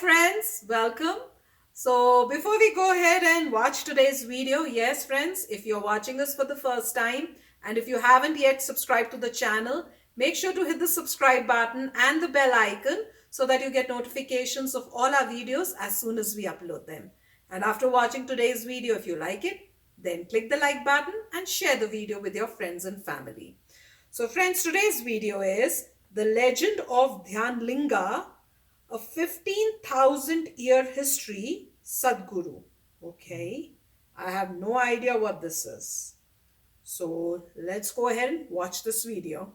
friends, welcome. So before we go ahead and watch today's video, yes friends, if you're watching us for the first time and if you haven't yet subscribed to the channel, make sure to hit the subscribe button and the bell icon so that you get notifications of all our videos as soon as we upload them. And after watching today's video, if you like it, then click the like button and share the video with your friends and family. So friends, today's video is the legend of Dhyanalinga, a 15,000 year history, Sadhguru. Okay, I have no idea what this is. So let's go ahead and watch this video.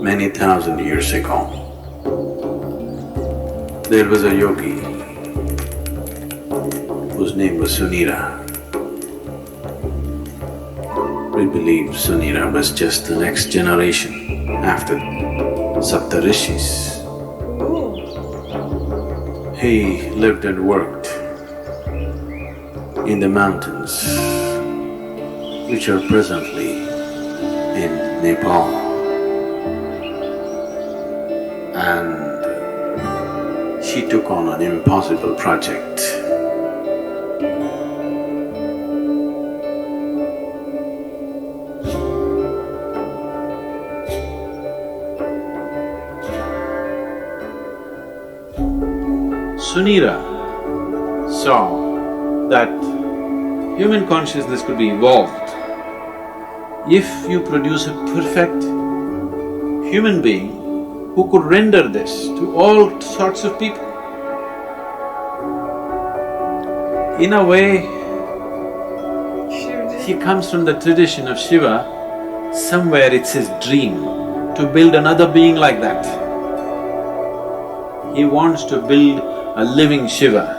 Many thousand years ago, there was a yogi whose name was SUNIRA. We believe SUNIRA was just the next generation after Saptarishis. He lived and worked in the mountains which are presently in Nepal, and he took on an impossible project. SUNIRA saw that human consciousness could be evolved if you produce a perfect human being who could render this to all sorts of people. In a way, he comes from the tradition of Shiva. Somewhere it's his dream to build another being like that. He wants to build a living Shiva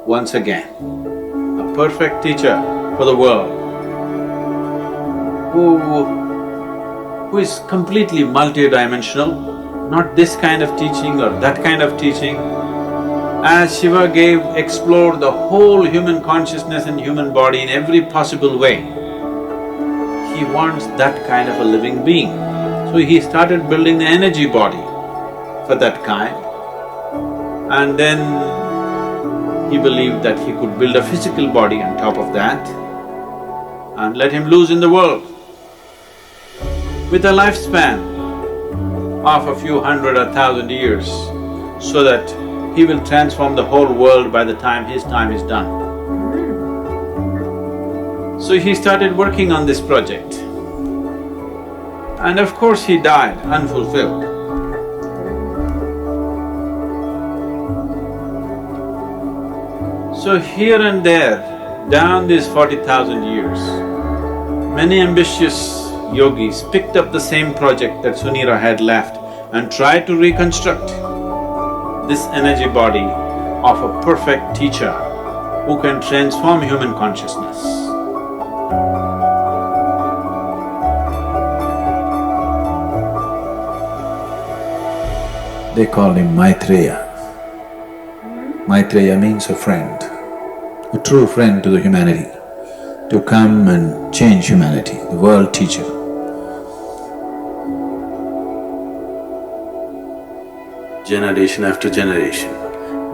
once again, a perfect teacher for the world who is completely multidimensional, not this kind of teaching or that kind of teaching. As Shiva explored the whole human consciousness and human body in every possible way, he wants that kind of a living being. So he started building the energy body for that kind. And then he believed that he could build a physical body on top of that and let him loose in the world with a lifespan of a few hundred or thousand years, so that he will transform the whole world by the time his time is done. So he started working on this project, and of course he died unfulfilled. So here and there, down these 40,000 years, many ambitious yogis picked up the same project that SUNIRA had left and tried to reconstruct this energy body of a perfect teacher who can transform human consciousness. They called him Maitreya. Maitreya means a friend, a true friend to the humanity, to come and change humanity, the world teacher. Generation after generation,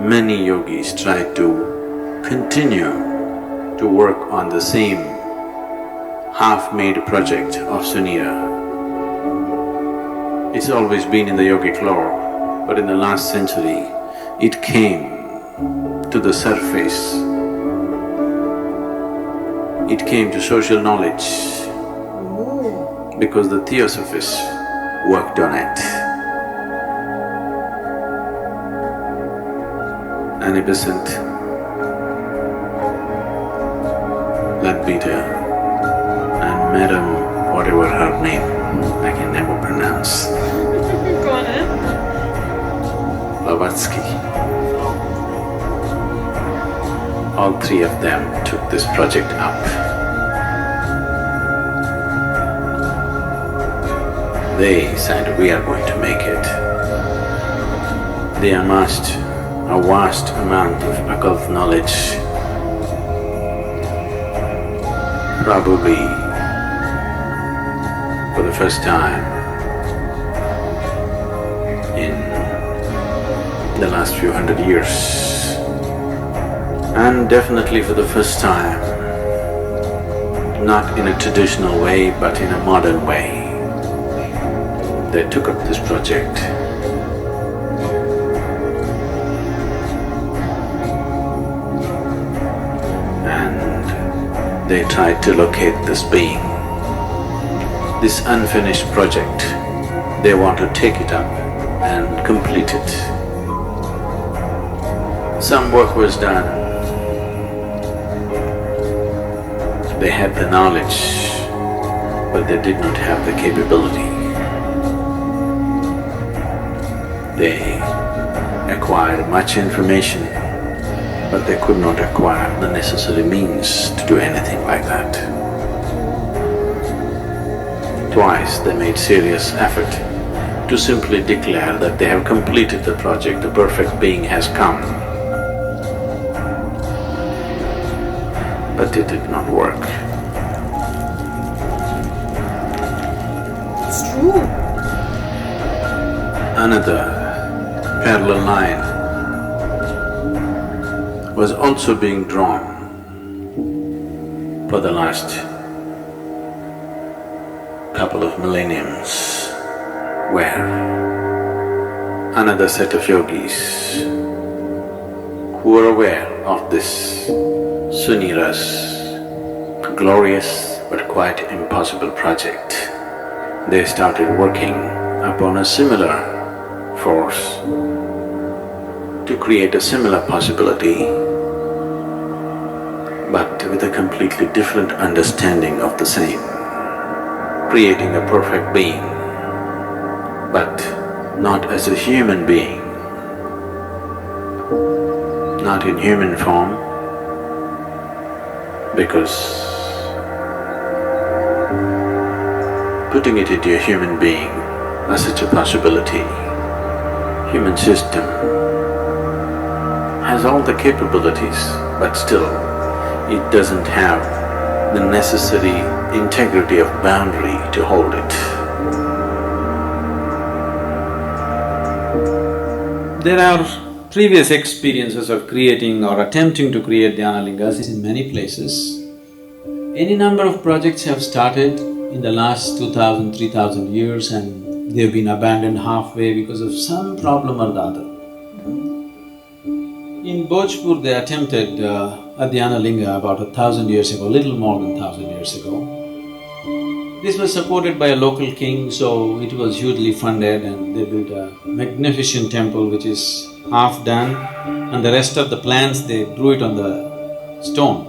many yogis tried to continue to work on the same half-made project of SUNIRA. It's always been in the yogic lore, but in the last century, it came to the surface. It came to social knowledge because the Theosophists worked on it. An innocent Ladbita and Madam whatever her name, I can never pronounce. Go on in. Blavatsky. All three of them took this project up. They said, we are going to make it. They amassed a vast amount of occult knowledge, probably for the first time the last few hundred years. And definitely for the first time, not in a traditional way but in a modern way, they took up this project. And they tried to locate this being. This unfinished project, they want to take it up and complete it. Some work was done. They had the knowledge, but they did not have the capability. They acquired much information, but they could not acquire the necessary means to do anything like that. Twice they made serious effort to simply declare that they have completed the project, the perfect being has come. But it did not work. It's true. Another parallel line was also being drawn for the last couple of millenniums, where another set of yogis who were aware of this SUNIRA's glorious but quite impossible project, they started working upon a similar force to create a similar possibility, but with a completely different understanding of the same, creating a perfect being, but not as a human being, not in human form, because putting it into a human being as such a possibility, human system has all the capabilities, but still it doesn't have the necessary integrity of boundary to hold it. There are previous experiences of creating or attempting to create Dhyanalingas in many places. Any number of projects have started in the last 2000, 3000 years and they've been abandoned halfway because of some problem or the other. In Bhojpur they attempted a Dhyanalinga about 1,000 years ago, little more than 1,000 years ago. This was supported by a local king, so it was hugely funded and they built a magnificent temple which is half done and the rest of the plans they drew it on the stone,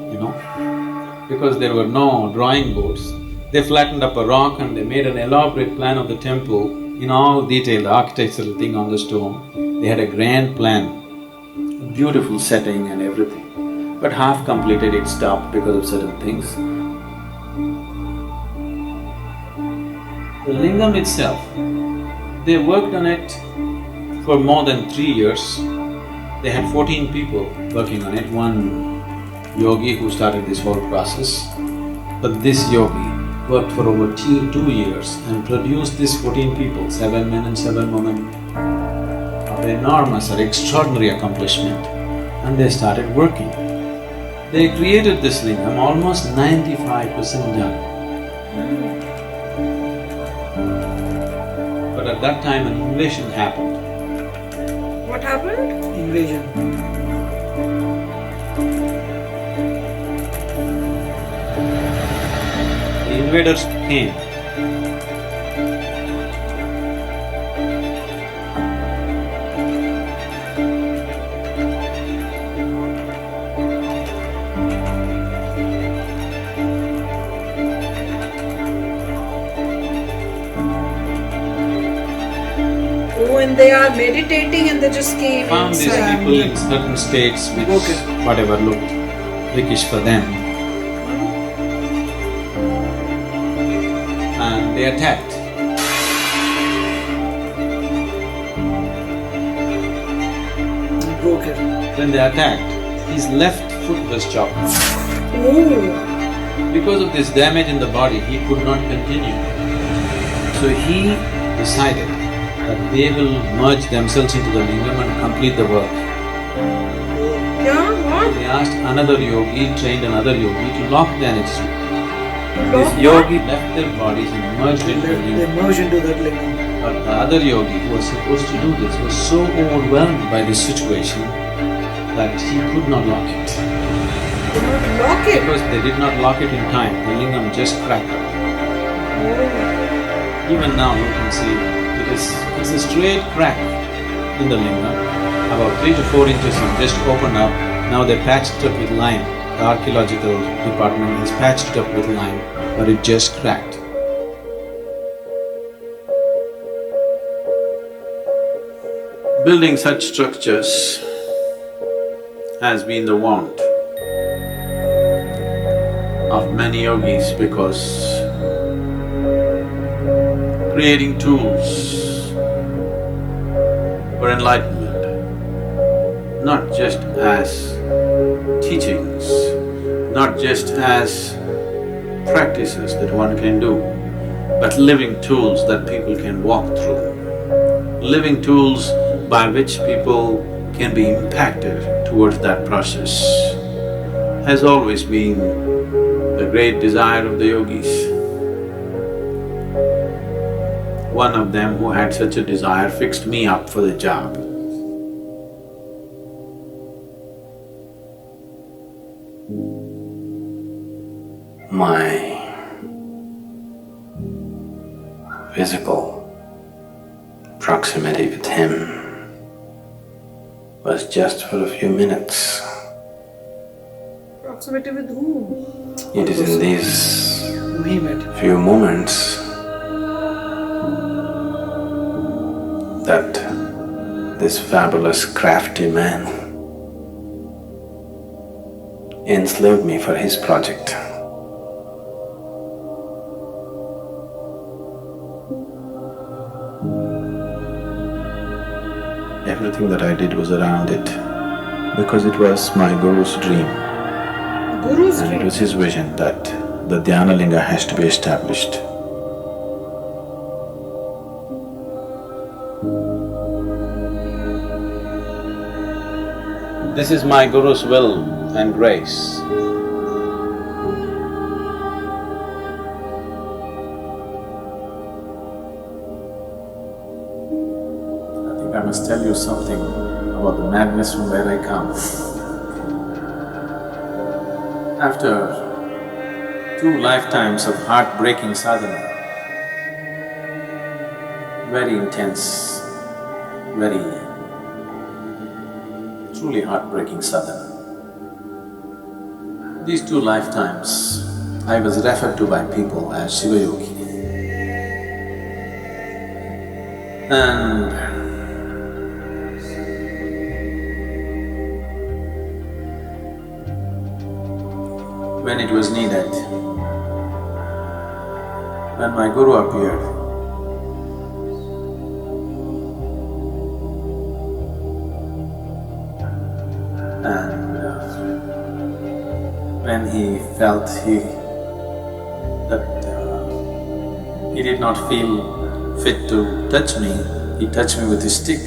because there were no drawing boards. They flattened up a rock and they made an elaborate plan of the temple in all detail, the architectural thing on the stone. They had a grand plan, a beautiful setting and everything. But half completed it stopped because of certain things. The lingam itself, they worked on it for more than 3 years. They had 14 people working on it, one yogi who started this whole process. But this yogi worked for over 2 years and produced these 14 people, 7 men and 7 women, of enormous or extraordinary accomplishment, and they started working. They created this lingam almost 95% done. But at that time an invasion happened. What happened? Invasion. The invaders came. When they are meditating and they just came Found these inside. people in certain states which whatever looked freakish for them. And they attacked. Broke it. When they attacked, his left foot was chopped. Ooh. Because of this damage in the body, he could not continue. So he decided that they will merge themselves into the lingam and complete the work. Yeah, what? They asked another yogi, trained another yogi to lock the energy. This Lock yogi left their bodies and merged into the They lingam. merge into that lingam. But the other yogi who was supposed to do this was so overwhelmed by this situation that he could not lock it. Could not lock it. Because they did not lock it in time, the lingam just cracked up. Oh. Even now you can see it's a straight crack in the lingam, about 3 to 4 inches it just opened up. Now they patched it up with lime. The archaeological department has patched it up with lime, but it just cracked. Building such structures has been the want of many yogis because creating tools for enlightenment, not just as teachings, not just as practices that one can do, but living tools that people can walk through, living tools by which people can be impacted towards that process, has always been the great desire of the yogis. One of them who had such a desire fixed me up for the job. My physical proximity with him was just for a few minutes. Proximity with whom? It is in these He met. few moments that this fabulous crafty man enslaved me for his project. Everything that I did was around it because it was my Guru's dream Guru's and it dream. was his vision that the Dhyanalinga has to be established. This is my Guru's will and grace. I think I must tell you something about the madness from where I come. After 2 lifetimes of heartbreaking sadhana, very intense, very truly heartbreaking sadhana. These 2 lifetimes, I was referred to by people as Shiva Yogi. And when it was needed, when my Guru appeared, and when he felt he did not feel fit to touch me, he touched me with his stick.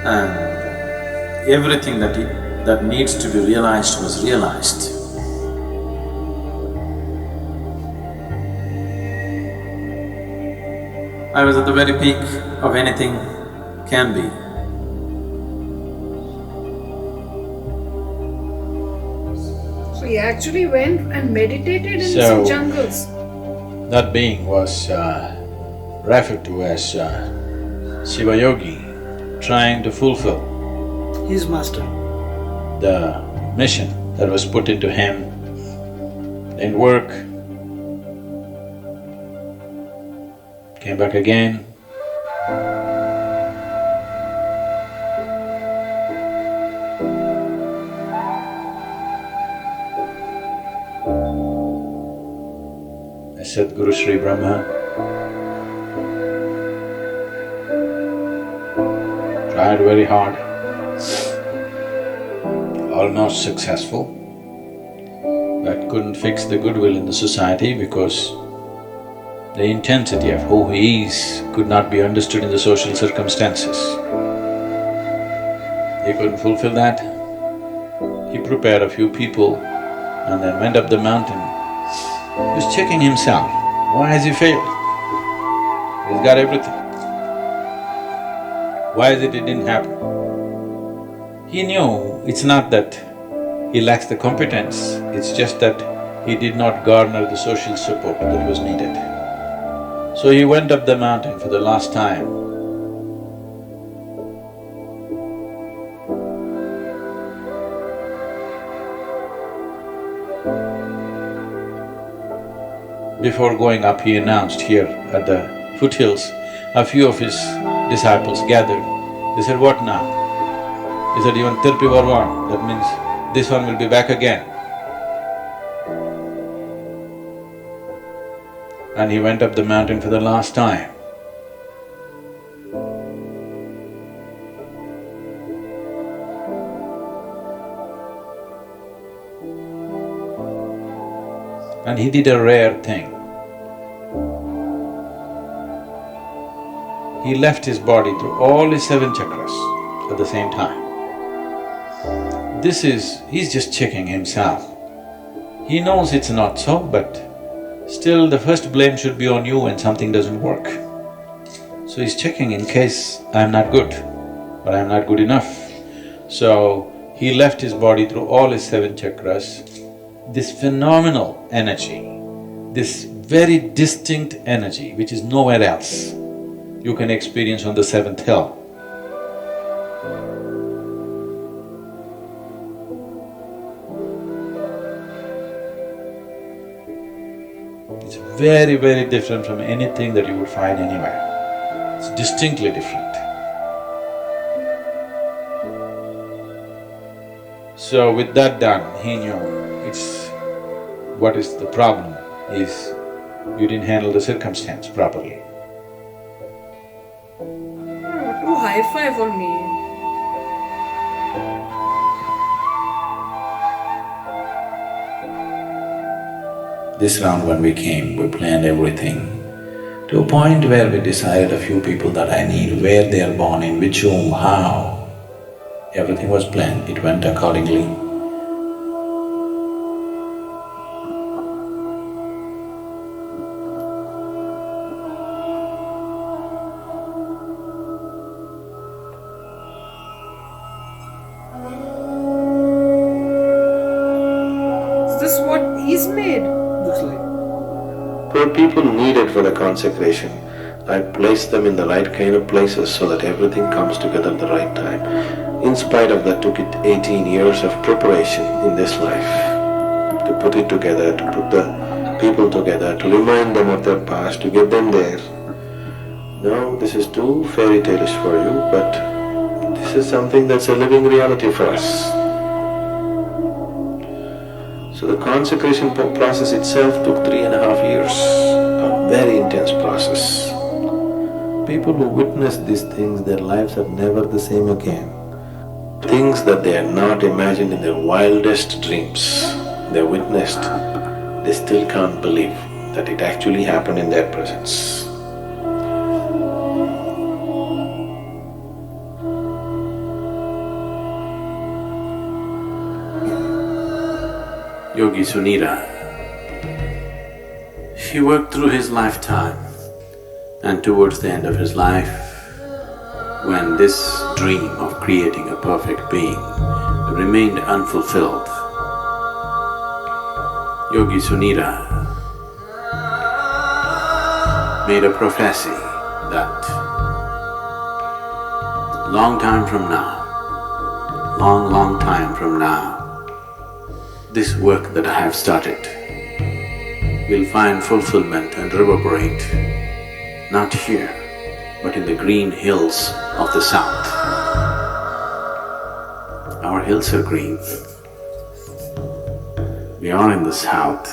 And everything that needs to be realized was realized. I was at the very peak of anything can be. So he actually went and meditated in So- some jungles. That being was referred to as Shiva Yogi, trying to fulfill His master. the mission that was put into him in work. Came back again. Sadhguru Sri Brahma tried very hard, almost successful, but couldn't fix the goodwill in the society because The intensity of who he is could not be understood in the social circumstances. He couldn't fulfill that. He prepared a few people and then went up the mountain. He was checking himself. Why has he failed? He's got everything. Why is it didn't happen? He knew it's not that he lacks the competence, it's just that he did not garner the social support that was needed. So he went up the mountain for the last time. Before going up, he announced here at the foothills, a few of his disciples gathered. They said, "What now?" He said, "Even Tirpi Varvan, that means this one will be back again." And he went up the mountain for the last time. And he did a rare thing. He left his body through all his 7 chakras at the same time. He's just checking himself. He knows it's not so, but still the first blame should be on you when something doesn't work. So he's checking in case I'm not good, but I'm not good enough. So he left his body through all his 7 chakras. This phenomenal energy, this very distinct energy which is nowhere else, you can experience on the 7th hill. It's very, very different from anything that you would find anywhere. It's distinctly different. So with that done, he knew what is the problem is you didn't handle the circumstance properly. Too high-fi for me. This round when we came, we planned everything to a point where we decided a few people that I need, where they are born, in which room, how. Everything was planned, it went accordingly. Is this what he's made? Looks like. For people needed for the consecration, I placed them in the right kind of places so that everything comes together at the right time. In spite of that, took it 18 years of preparation in this life to put it together, to put the people together, to remind them of their past, to get them there. No, this is too fairy tale-ish for you, but this is something that's a living reality for us. So the consecration process itself took 3.5 years, a very intense process. People who witness these things, their lives are never the same again. Things that they had not imagined in their wildest dreams, they witnessed, they still can't believe that it actually happened in their presence. Yogi SUNIRA, he worked through his lifetime, and towards the end of his life, when this dream of creating a perfect being remained unfulfilled, Yogi SUNIRA made a prophecy that long time from now, long time from now, this work that I have started will find fulfillment and reverberate, not here, but in the green hills of the south. Our hills are green. We are in the south.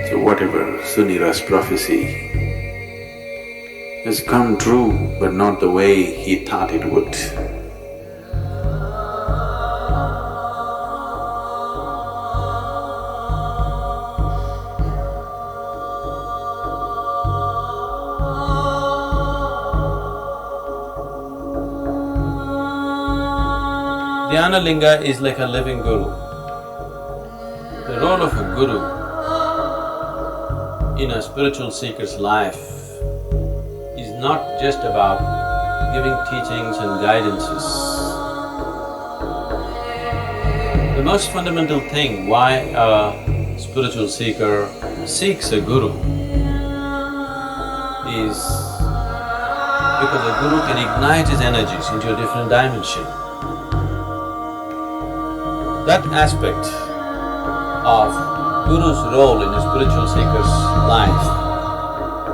So whatever SUNIRA's prophecy has come true, but not the way he thought it would. Dhyanalinga is like a living guru. The role of a guru in a spiritual seeker's life is not just about giving teachings and guidances. The most fundamental thing why a spiritual seeker seeks a guru is because a guru can ignite his energies into a different dimension. That aspect of Guru's role in a spiritual seeker's life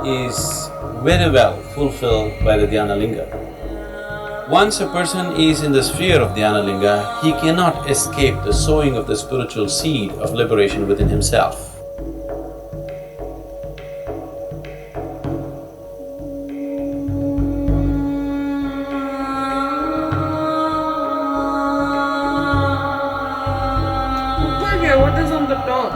is very well fulfilled by the Dhyanalinga. Once a person is in the sphere of Dhyanalinga, he cannot escape the sowing of the spiritual seed of liberation within himself. Okay, what is on the top?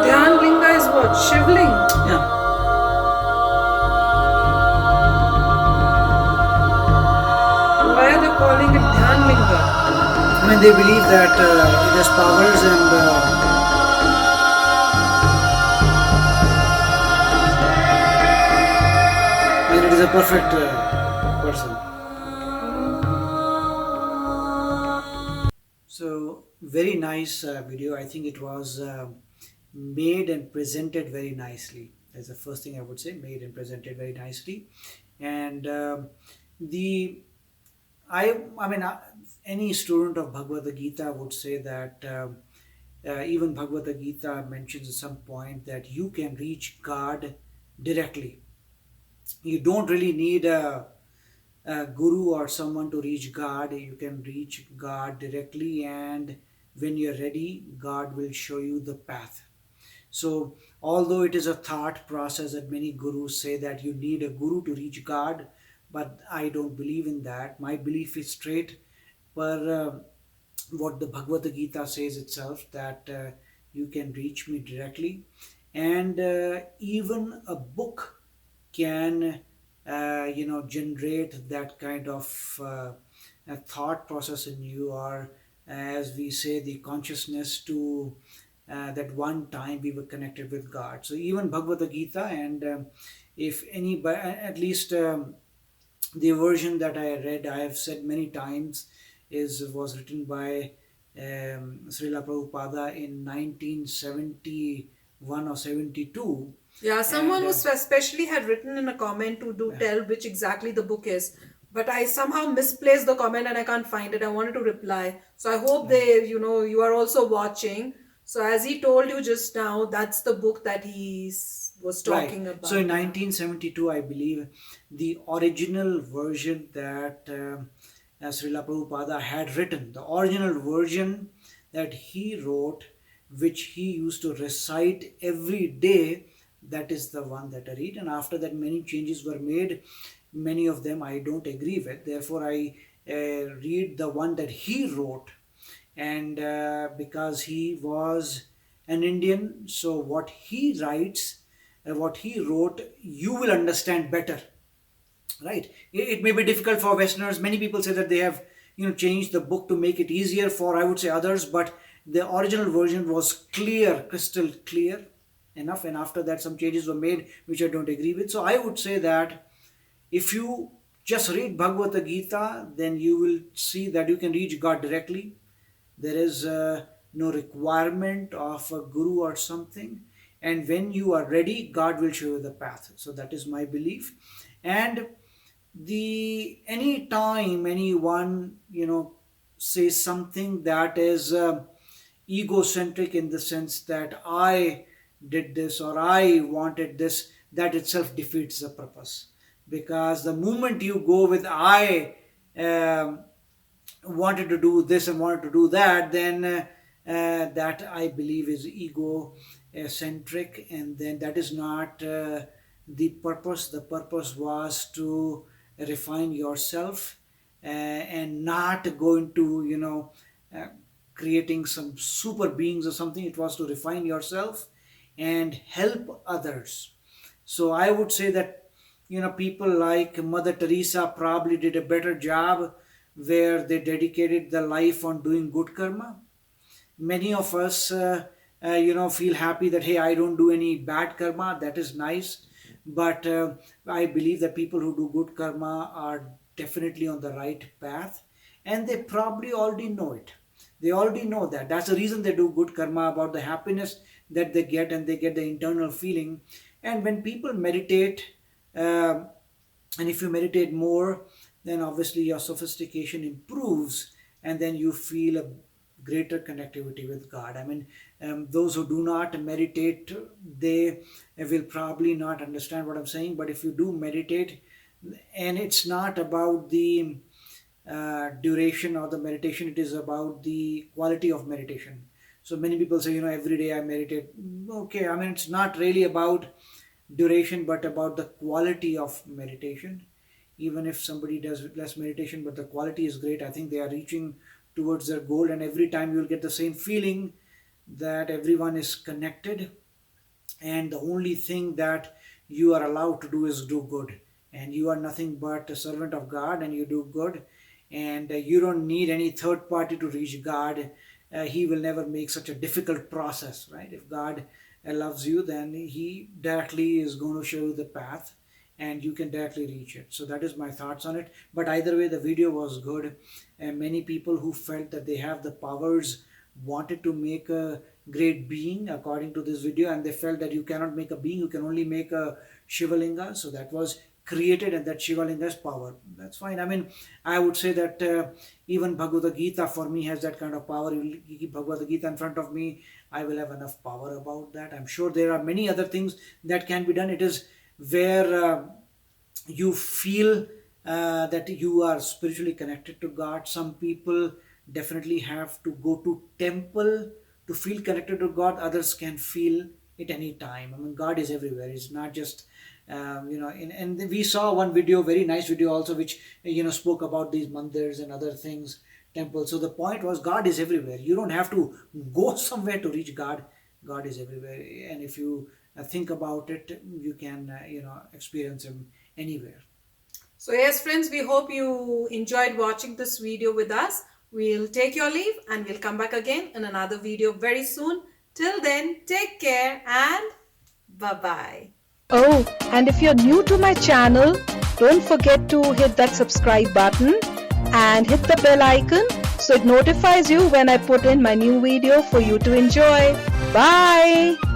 Dhyanalinga is what? Shivling? Yeah. Why are they calling it Dhyanalinga? I mean, they believe that it has powers and it is a perfect person. So, very nice video. I think it was made and presented very nicely. That's the first thing I would say, made and presented very nicely. And the I mean, any student of Bhagavad Gita would say that even Bhagavad Gita mentions at some point that you can reach God directly. You don't really need a guru or someone to reach God. You can reach God directly, and when you're ready, God will show you the path. So, although it is a thought process that many gurus say that you need a guru to reach God, but I don't believe in that. My belief is straight per what the Bhagavad Gita says itself, that you can reach me directly, and even a book can generate that kind of a thought process in you, or as we say, the consciousness to that one time we were connected with God. So even Bhagavad Gita, and if any, at least the version that I read, I have said many times, was written by Srila Prabhupada in 1971 or 72. Yeah, someone And, was especially had written in a comment to tell which exactly the book is. But I somehow misplaced the comment and I can't find it. I wanted to reply. So I hope you are also watching. So as he told you just now, that's the book that he was talking Right. about. So in 1972, I believe the original version that Srila Prabhupada had written, the original version that he wrote, which he used to recite every day, that is the one that I read. And after that, many changes were made. Many of them I don't agree with. Therefore, I read the one that he wrote. And because he was an Indian, so what he writes, what he wrote, you will understand better, right? It may be difficult for Westerners. Many people say that they have changed the book to make it easier for, I would say, others, but the original version was clear, crystal clear enough, and after that some changes were made which I don't agree with. So I would say that if you just read Bhagavad Gita, then you will see that you can reach God directly. There is no requirement of a guru or something, and when you are ready, God will show you the path. So that is my belief. And the any time anyone says something that is egocentric, in the sense that I did this or I wanted this, that itself defeats the purpose. Because the moment you go with I wanted to do this and wanted to do that, then that I believe is ego centric, and then that is not the purpose. The purpose was to refine yourself and not go into creating some super beings or something. It was to refine yourself and help others. So I would say that, people like Mother Teresa probably did a better job where they dedicated their life on doing good karma. Many of us feel happy that, hey, I don't do any bad karma. That is nice, but I believe that people who do good karma are definitely on the right path, and they probably already know it. They already know that. That's the reason they do good karma, about the happiness that they get, and they get the internal feeling. And when people meditate, uh, and if you meditate more, then obviously your sophistication improves, and then you feel a greater connectivity with God. I mean, those who do not meditate, they will probably not understand what I'm saying. But if you do meditate, and it's not about the duration of the meditation, it is about the quality of meditation. So many people say, every day I meditate. Okay, I mean, it's not really about duration, but about the quality of meditation. Even if somebody does less meditation, but the quality is great, I think they are reaching towards their goal. And every time you'll get the same feeling that everyone is connected, and the only thing that you are allowed to do is do good, and you are nothing but a servant of God, and you do good, and you don't need any third party to reach God. He will never make such a difficult process, right? If God loves you, then he directly is going to show you the path, and you can directly reach it. So that is my thoughts on it. But either way, the video was good, and many people who felt that they have the powers wanted to make a great being according to this video, and they felt that you cannot make a being, you can only make a Shivalinga. So that was created, and that Shivalinga is power. That's fine. I mean, I would say that even Bhagavad Gita for me has that kind of power. You keep Bhagavad Gita in front of me, I will have enough power about that. I'm sure there are many other things that can be done. It is where you feel that you are spiritually connected to God. Some people definitely have to go to temple to feel connected to God. Others can feel it any time. I mean, God is everywhere. It's not just and we saw one video, very nice video also, which spoke about these mandirs and other things, temples. So the point was, God is everywhere. You don't have to go somewhere to reach God. God is everywhere, and if you think about it, you can experience him anywhere. So yes, friends, we hope you enjoyed watching this video with us. We'll take your leave, and we'll come back again in another video very soon. Till then, take care and bye-bye. Oh, and if you're new to my channel, don't forget to hit that subscribe button and hit the bell icon so it notifies you when I put in my new video for you to enjoy. Bye!